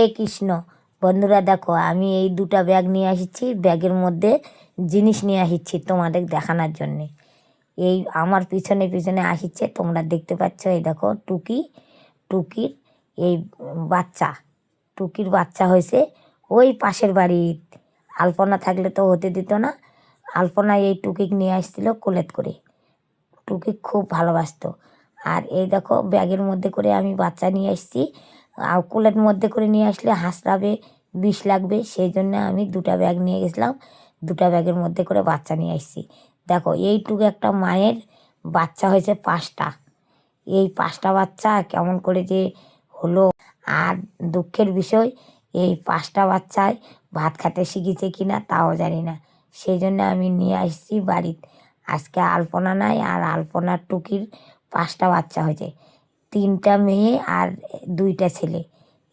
হে কৃষ্ণ। বন্ধুরা দেখো, আমি এই দুটা ব্যাগ নিয়ে আসছি, ব্যাগের মধ্যে জিনিস নিয়ে আসছি তোমাদের দেখানোর জন্যে। এই আমার পিছনে পিছনে আসছে, তোমরা দেখতে পাচ্ছ। এই দেখো টুকির এই বাচ্চা, টুকির বাচ্চা হয়েছে ওই পাশের বাড়ির। আলপনা থাকলে তো হতে দিত না। আলপনা এই টুকিক নিয়ে আসছিল কোলেত করে, টুকি খুব ভালোবাসতো। আর এই দেখো ব্যাগের মধ্যে করে আমি বাচ্চা নিয়ে আসছি। আর কোলের মধ্যে করে নিয়ে আসলে হাসড়াবে, বিষ লাগবে, সেই জন্য আমি দুটা ব্যাগ নিয়ে গেছিলাম। দুটা ব্যাগের মধ্যে করে বাচ্চা নিয়ে আসছি। দেখো এইটুকু একটা মায়ের বাচ্চা হয়েছে 5টা। এই 5টা বাচ্চা কেমন করে যে হলো। আর দুঃখের বিষয়, এই 5টা বাচ্চায় ভাত খেতে শিখেছে কিনা তাও জানি না। সেই জন্য আমি নিয়ে আসছি বাড়িতে। আজকে আলপনা নাই, আর আলপনার টুকির 5টা বাচ্চা হয়েছে। 3টা মেয়ে আর 2টা ছেলে।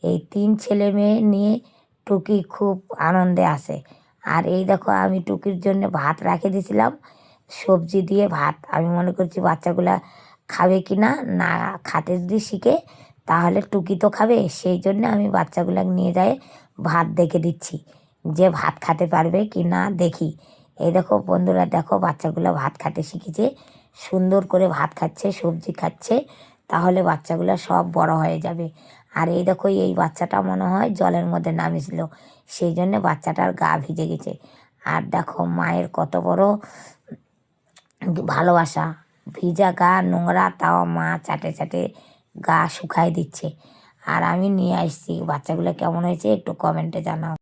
এই 3 ছেলে মেয়ে নিয়ে টুকি খুব আনন্দে আছে। আর এই দেখো আমি টুকির জন্য ভাত রেখে দিয়েছিলাম, সবজি দিয়ে ভাত। আমি মনে করছি বাচ্চাগুলা খাবে কি না, না খেতে যদি শিখে তাহলে টুকি তো খাবে। সেই জন্য আমি বাচ্চাগুলা নিয়ে যাই ভাত দেখে দিচ্ছি, যে ভাত খেতে পারবে কি না দেখি। এই দেখো বন্ধুরা, দেখো বাচ্চাগুলো ভাত খেতে শিখেছে, সুন্দর করে ভাত খাচ্ছে, সবজি খাচ্ছে। তাহলে বাচ্চাগুলো সব বড় হয়ে যাবে। আর এই দেখো এই বাচ্চাটা মনে হয় জলের মধ্যে নামিয়েছিল, সেই জন্য বাচ্চাটার গা ভিজে গেছে। আর দেখো মায়ের কত বড় ভালোবাসা। ভিজা গা, নোংরা, তাও মা চাটে চাটে গা শুকাই দিচ্ছে। আর আমি নিয়ে আসছি। বাচ্চাগুলো কেমন হয়েছে একটু কমেন্টে জানাও।